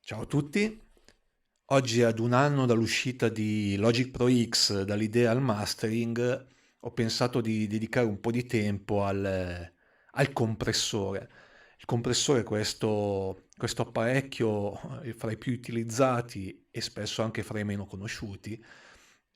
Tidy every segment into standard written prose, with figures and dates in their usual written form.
Ciao a tutti, oggi ad un anno dall'uscita di Logic Pro X, dall'idea al mastering, ho pensato di dedicare un po' di tempo al compressore. Il compressore è questo apparecchio fra i più utilizzati e spesso anche fra i meno conosciuti,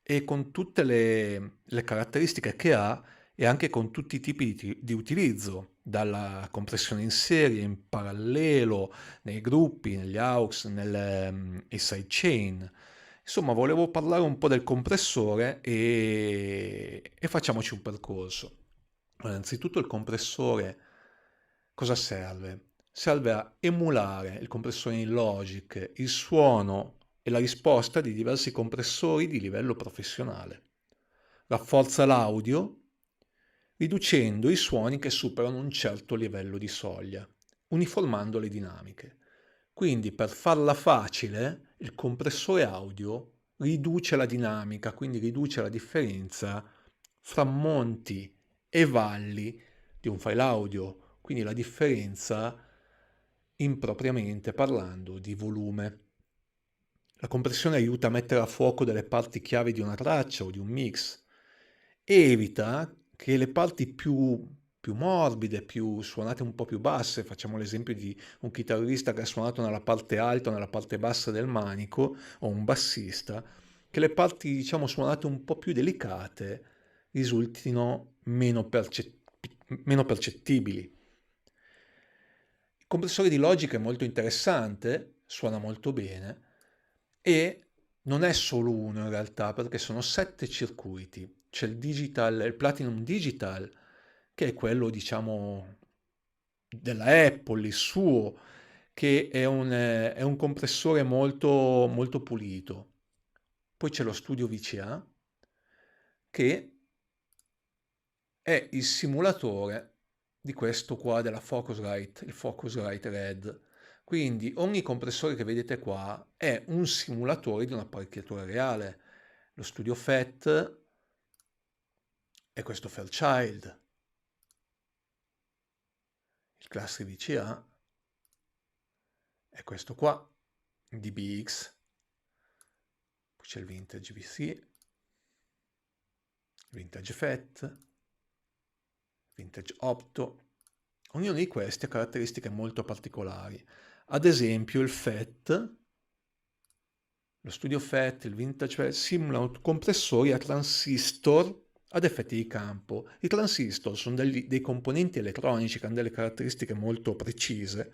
e con tutte le caratteristiche che ha e anche con tutti i tipi di utilizzo, dalla compressione in serie, in parallelo, nei gruppi, negli aux, nei sidechain. Insomma, volevo parlare un po' del compressore e facciamoci un percorso. Allora, innanzitutto il compressore cosa serve? Serve a emulare il compressore in Logic, il suono e la risposta di diversi compressori di livello professionale. Rafforza l'audio riducendo i suoni che superano un certo livello di soglia, uniformando le dinamiche. Quindi, per farla facile, il compressore audio riduce la dinamica, quindi riduce la differenza fra monti e valli di un file audio, quindi la differenza impropriamente parlando di volume. La compressione aiuta a mettere a fuoco delle parti chiave di una traccia o di un mix e evita che le parti più morbide, più suonate un po' più basse, facciamo l'esempio di un chitarrista che ha suonato nella parte alta o nella parte bassa del manico, o un bassista, che le parti, diciamo, suonate un po' più delicate risultino meno percettibili. Il compressore di Logic è molto interessante, suona molto bene e non è solo uno in realtà, perché sono 7 circuiti. C'è il Platinum Digital, che è quello, diciamo, della Apple, il suo, che è un compressore molto pulito. Poi c'è lo Studio VCA, che è il simulatore di questo qua della Focusrite, il Focusrite Red. Quindi ogni compressore che vedete qua è un simulatore di un'apparecchiatura reale. Lo Studio FET è questo Fairchild, il Classic VCA è questo qua, DBX, poi c'è il Vintage VC, Vintage FET, Vintage Opto. Ognuno di questi ha caratteristiche molto particolari. Ad esempio il FET, lo Studio FET, il Vintage FET simulano compressori a transistor ad effetti di campo. I transistor sono dei componenti elettronici che hanno delle caratteristiche molto precise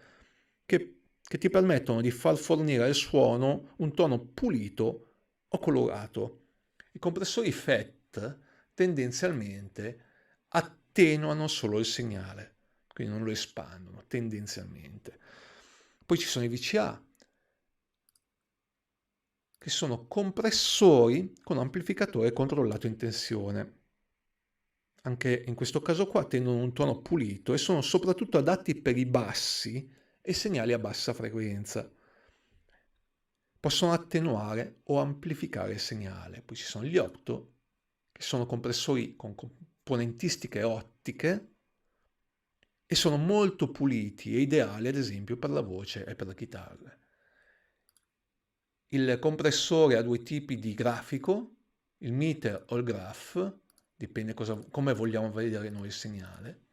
che ti permettono di far fornire al suono un tono pulito o colorato. I compressori FET tendenzialmente attenuano solo il segnale, quindi non lo espandono tendenzialmente. Poi ci sono i VCA, che sono compressori con amplificatore controllato in tensione. Anche in questo caso qua tendono un tono pulito e sono soprattutto adatti per i bassi e segnali a bassa frequenza. Possono attenuare o amplificare il segnale. Poi ci sono gli opto, che sono compressori con componentistiche ottiche e sono molto puliti e ideali ad esempio per la voce e per la chitarra. Il compressore ha due tipi di grafico, il meter o il graph, dipende come vogliamo vedere noi il segnale,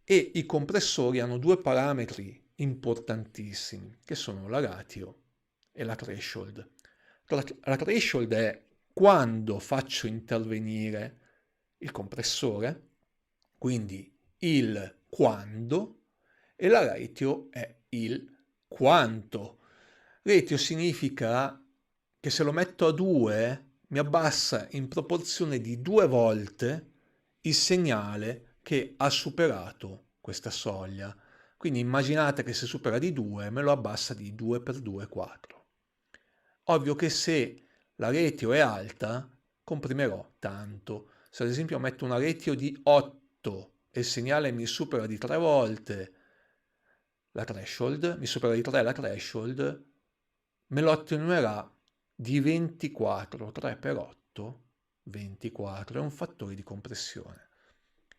e i compressori hanno due parametri importantissimi, che sono la ratio e la threshold. La threshold è quando faccio intervenire il compressore, quindi il quando, e la ratio è il quanto. Ratio significa che se lo metto a 2 mi abbassa in proporzione di 2 volte il segnale che ha superato questa soglia. Quindi immaginate che se supera di 2 me lo abbassa di 2 per 2 4. Ovvio che se la ratio è alta comprimerò tanto. Se ad esempio metto una ratio di 8 e il segnale mi supera di 3 volte la threshold, mi supera di 3 la threshold, me lo attenuerà di 24, 3 per 8, 24, è un fattore di compressione.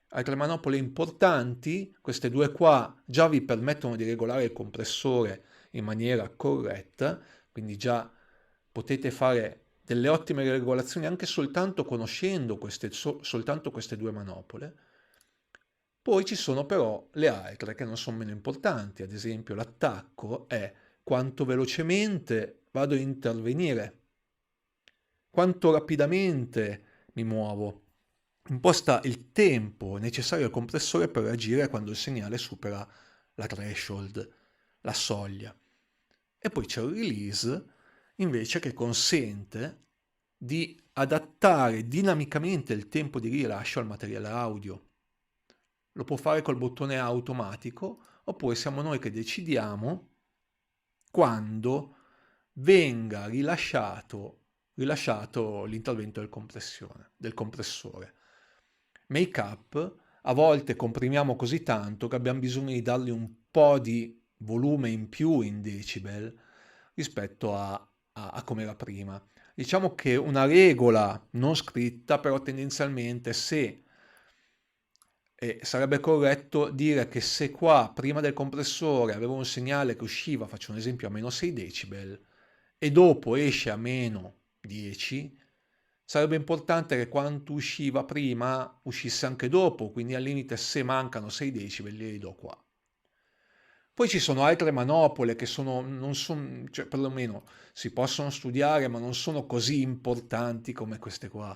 Altre manopole importanti, queste due qua già vi permettono di regolare il compressore in maniera corretta, quindi già potete fare delle ottime regolazioni anche soltanto conoscendo soltanto queste due manopole. Poi ci sono però le altre che non sono meno importanti, ad esempio l'attacco è quanto velocemente vado a intervenire, quanto rapidamente mi muovo. Imposta il tempo necessario al compressore per reagire quando il segnale supera la threshold, la soglia. E poi c'è il release, invece, che consente di adattare dinamicamente il tempo di rilascio al materiale audio. Lo può fare col bottone automatico, oppure siamo noi che decidiamo quando venga rilasciato l'intervento del compressore. Make up, a volte comprimiamo così tanto che abbiamo bisogno di dargli un po' di volume in più in decibel rispetto a come era prima. Diciamo che una regola non scritta, però tendenzialmente sarebbe corretto dire che se qua prima del compressore avevo un segnale che usciva, faccio un esempio, a meno 6 decibel e dopo esce a meno 10, sarebbe importante che quanto usciva prima uscisse anche dopo, quindi al limite se mancano 6 decibel li do qua. Poi ci sono altre manopole che non sono, cioè perlomeno si possono studiare, ma non sono così importanti come queste qua.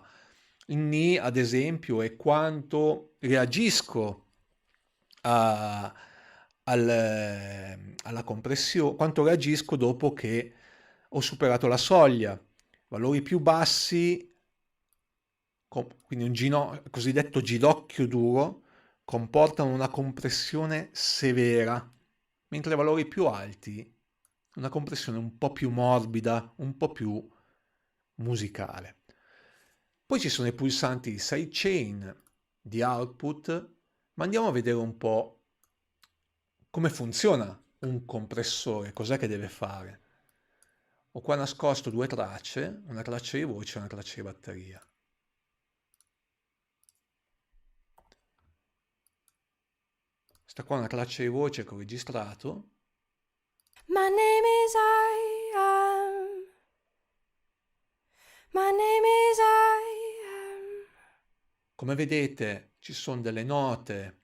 Il Ni, ad esempio, è quanto reagisco a- alla compressione, quanto reagisco dopo che ho superato la soglia. Valori più bassi, quindi cosiddetto ginocchio duro, comportano una compressione severa, mentre valori più alti, una compressione un po' più morbida, un po' più musicale. Poi ci sono i pulsanti di sidechain, di output, ma andiamo a vedere un po' come funziona un compressore, cos'è che deve fare. Ho qua nascosto due tracce, una traccia di voce e una traccia di batteria. Sta qua una traccia di voce che ho registrato. My name is I am. My name is I am. Come vedete ci sono delle note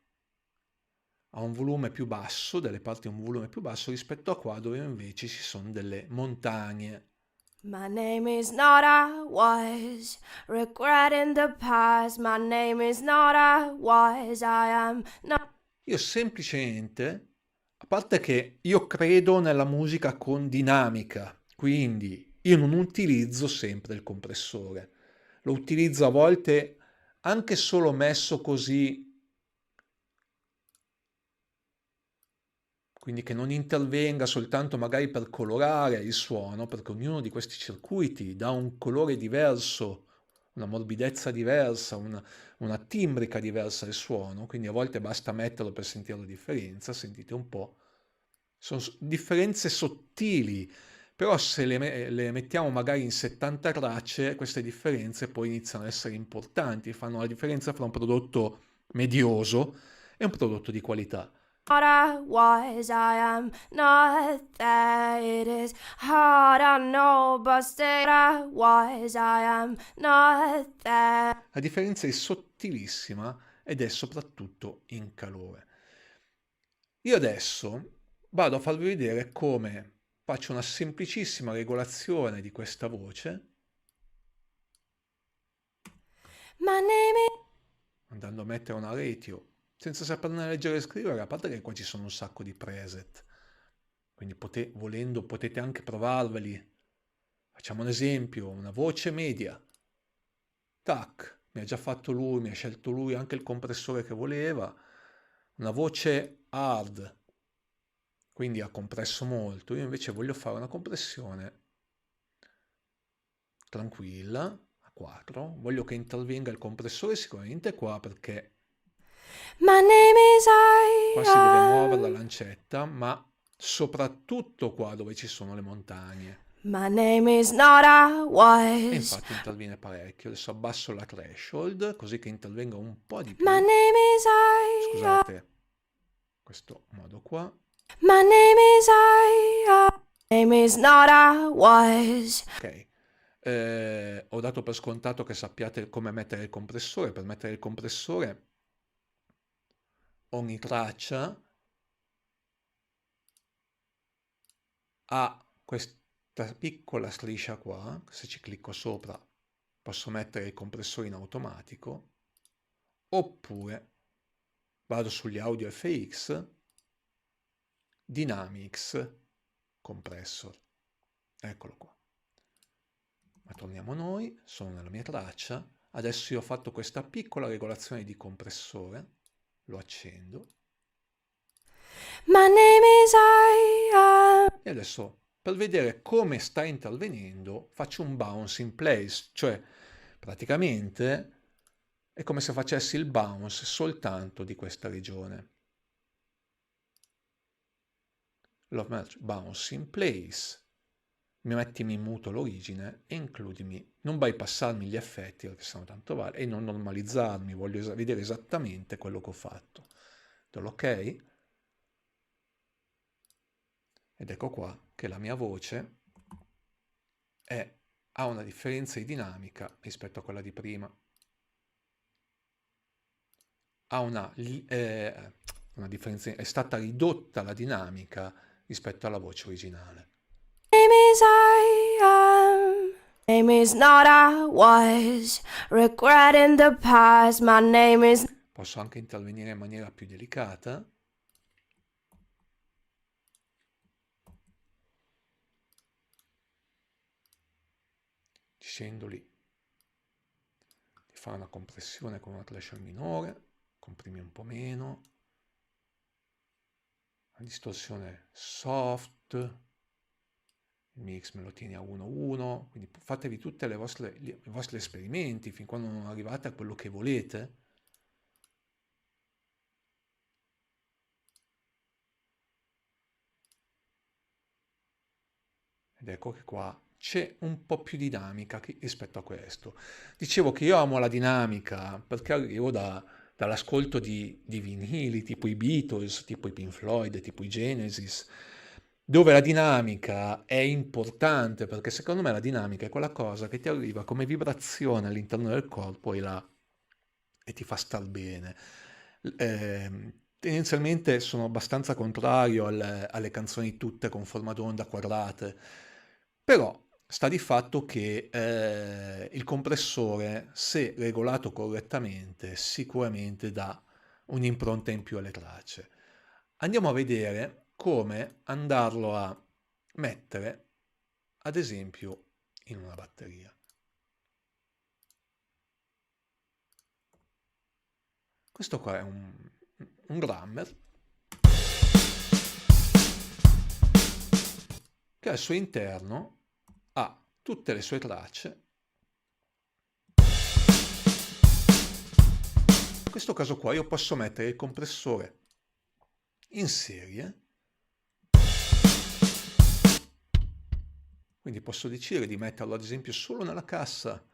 a un volume più basso, delle parti a un volume più basso rispetto a qua dove invece ci sono delle montagne. My name is not I was regretting the past. My name is not I was. I am not. Io semplicemente, a parte che io credo nella musica con dinamica, quindi io non utilizzo sempre il compressore, lo utilizzo a volte anche solo messo così, quindi che non intervenga soltanto magari per colorare il suono, perché ognuno di questi circuiti dà un colore diverso, una morbidezza diversa, una timbrica diversa al suono, quindi a volte basta metterlo per sentire la differenza, sentite un po'. Sono differenze sottili, però se le mettiamo magari in 70 tracce, queste differenze poi iniziano ad essere importanti, fanno la differenza fra un prodotto medioso e un prodotto di qualità. I was, I am not there. It is hard, I know, but still I was, I am not there. La differenza è sottilissima ed è soprattutto in calore. Io adesso vado a farvi vedere come faccio una semplicissima regolazione di questa voce, My name is. andando a mettere una ratio senza saperne leggere e scrivere, a parte che qua ci sono un sacco di preset, quindi volendo potete anche provarveli. Facciamo un esempio, una voce media. Tac, mi ha già fatto lui, mi ha scelto lui anche il compressore che voleva. Una voce hard, quindi ha compresso molto. Io invece voglio fare una compressione tranquilla, a 4. Voglio che intervenga il compressore sicuramente qua perché My name is qua I si deve muovere la am. lancetta, ma soprattutto qua dove ci sono le montagne. My name is not I E was. infatti interviene parecchio. Adesso abbasso la threshold così che intervenga un po' di My più. name is I am. Scusate, questo modo qua. My name is name is not I was. Ok. Ho dato per scontato che sappiate come mettere il compressore. Per mettere il compressore ogni traccia ha questa piccola striscia qua. Se ci clicco sopra posso mettere il compressore in automatico, oppure vado sugli audio FX, Dynamics Compressor. Eccolo qua. Ma torniamo noi, sono nella mia traccia. Adesso io ho fatto questa piccola regolazione di compressore, lo accendo My name is e adesso per vedere come sta intervenendo faccio un bounce in place, cioè praticamente è come se facessi il bounce soltanto di questa regione. Love Merge Bounce in place, mi mettimi in muto l'origine e includimi, non bypassarmi gli effetti perché sennò tanto vale, e non normalizzarmi, voglio vedere esattamente quello che ho fatto. Do l'ok ed ecco qua che la mia voce ha una differenza di dinamica rispetto a quella di prima. Ha una differenza, è stata ridotta la dinamica rispetto alla voce originale. name is name is not I was. Regretting the past. My name is. Posso anche intervenire in maniera più delicata. Scendo lì, di fare una compressione con una threshold minore, comprimi un po' meno, la distorsione soft, il mix me lo tieni a 1-1, quindi fatevi tutti i vostri esperimenti fin quando non arrivate a quello che volete. Ed ecco che qua c'è un po' più dinamica rispetto a questo. Dicevo che io amo la dinamica perché arrivo dall'ascolto di vinili tipo i Beatles, tipo i Pink Floyd, tipo i Genesis, dove la dinamica è importante perché secondo me la dinamica è quella cosa che ti arriva come vibrazione all'interno del corpo e ti fa star bene. Tendenzialmente sono abbastanza contrario alle canzoni tutte con forma d'onda quadrate, però sta di fatto che il compressore, se regolato correttamente, sicuramente dà un'impronta in più alle tracce. Andiamo a vedere come andarlo a mettere, ad esempio, in una batteria. Questo qua è un drummer che al suo interno ha tutte le sue tracce. In questo caso qua io posso mettere il compressore in serie, quindi posso decidere di metterlo ad esempio solo nella cassa.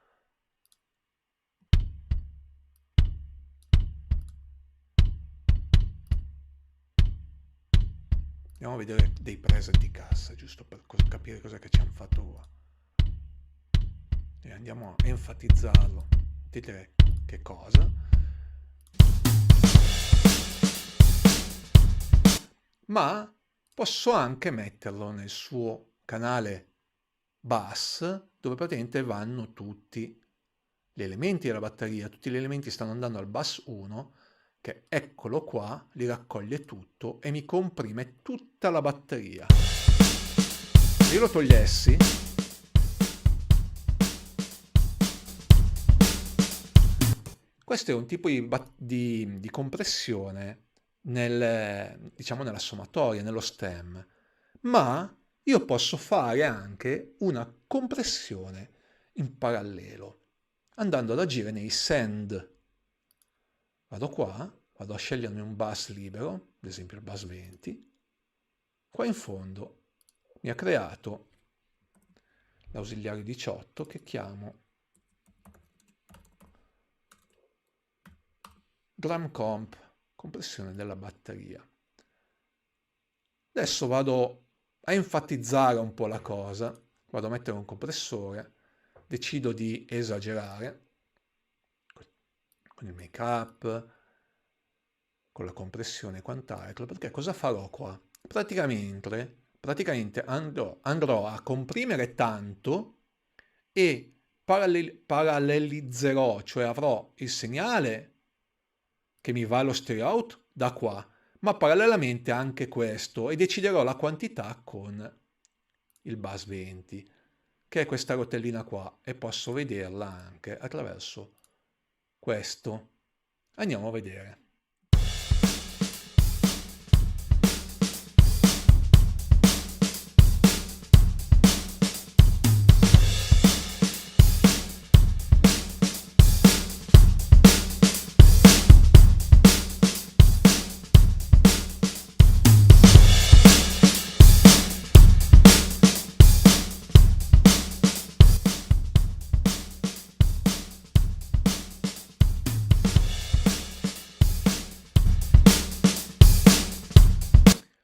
Andiamo a vedere dei preset di cassa, giusto per capire cosa che ci hanno fatto qua. E andiamo a enfatizzarlo. Vedete che cosa? Ma posso anche metterlo nel suo canale bus, dove praticamente vanno tutti gli elementi della batteria. Tutti gli elementi stanno andando al bus 1, che eccolo qua, li raccoglie tutto e mi comprime tutta la batteria. Se io lo togliessi, questo è un tipo di compressione diciamo nella sommatoria, nello stem, ma io posso fare anche una compressione in parallelo, andando ad agire nei send. Vado qua, vado a scegliermi un bus libero, ad esempio il bus 20, qua in fondo mi ha creato l'ausiliario 18 che chiamo drum comp, compressione della batteria. Adesso vado a enfatizzare un po' la cosa, vado a mettere un compressore, decido di esagerare con il make up, con la compressione e quant'altro, perché cosa farò qua? Praticamente andrò a comprimere tanto e parallelizzerò, cioè avrò il segnale che mi va allo stereo out da qua, ma parallelamente anche questo, e deciderò la quantità con il bus 20, che è questa rotellina qua, e posso vederla anche attraverso questo. Andiamo a vedere.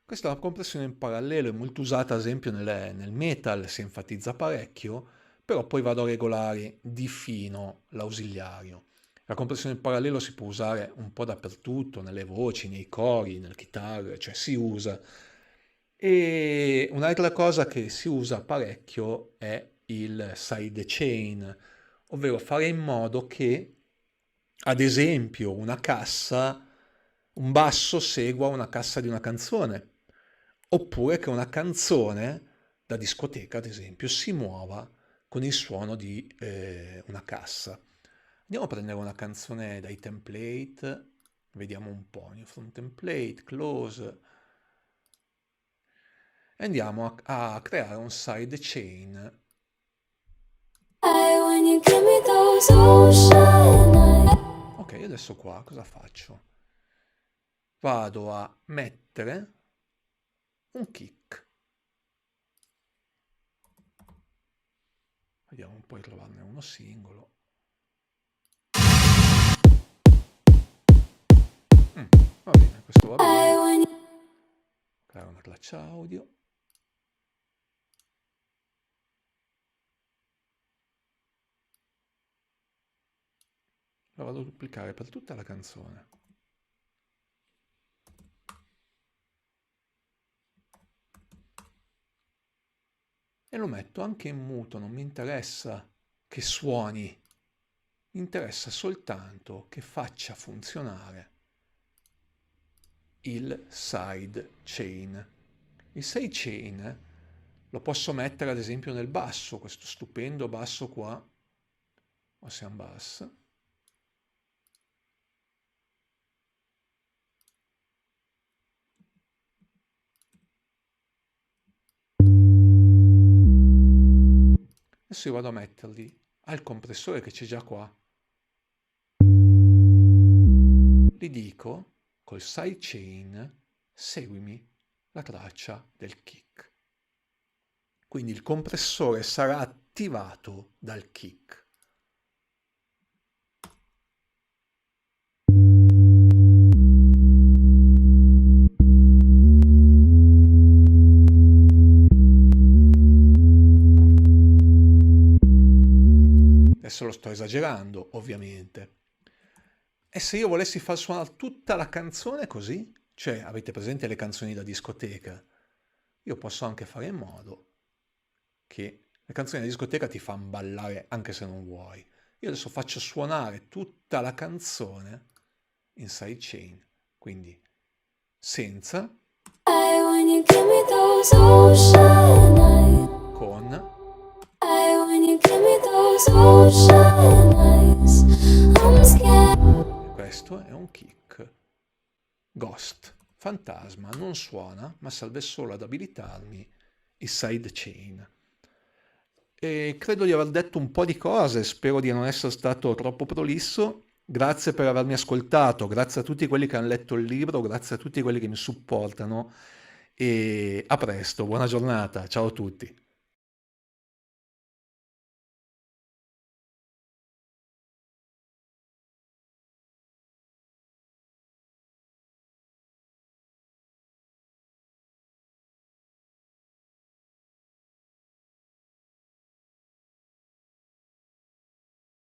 Questa è una compressione in parallelo, è molto usata ad esempio nel metal, si enfatizza parecchio, però poi vado a regolare di fino l'ausiliario. La compressione in parallelo si può usare un po' dappertutto, nelle voci, nei cori, nelle chitarre, cioè si usa. E un'altra cosa che si usa parecchio è il sidechain, ovvero fare in modo che, ad esempio, un basso segua una cassa di una canzone, oppure che una canzone da discoteca, ad esempio, si muova con il suono di una cassa. Andiamo a prendere una canzone dai template, vediamo un po', new from template, close, e andiamo a creare un sidechain. Ok, adesso qua cosa faccio? Vado a mettere un kick. Vediamo un po' di trovarne uno singolo. Va bene, questo va bene. Creare una traccia audio. La vado a duplicare per tutta la canzone. E lo metto anche in muto, non mi interessa che suoni, mi interessa soltanto che faccia funzionare il sidechain. Il sidechain lo posso mettere ad esempio nel basso, questo stupendo basso qua, Ocean Bass. Adesso io vado a metterli al compressore che c'è già qua. Gli dico col sidechain seguimi la traccia del kick. Quindi il compressore sarà attivato dal kick. Adesso lo sto esagerando, ovviamente. E se io volessi far suonare tutta la canzone così, cioè avete presente le canzoni da discoteca, io posso anche fare in modo che le canzoni da discoteca ti fanno ballare anche se non vuoi. Io adesso faccio suonare tutta la canzone in sidechain, quindi senza, con, questo è un kick. Ghost, fantasma, non suona, ma serve solo ad abilitarmi il sidechain. E credo di aver detto un po' di cose, spero di non essere stato troppo prolisso. Grazie per avermi ascoltato, grazie a tutti quelli che hanno letto il libro, grazie a tutti quelli che mi supportano e a presto, buona giornata, ciao a tutti.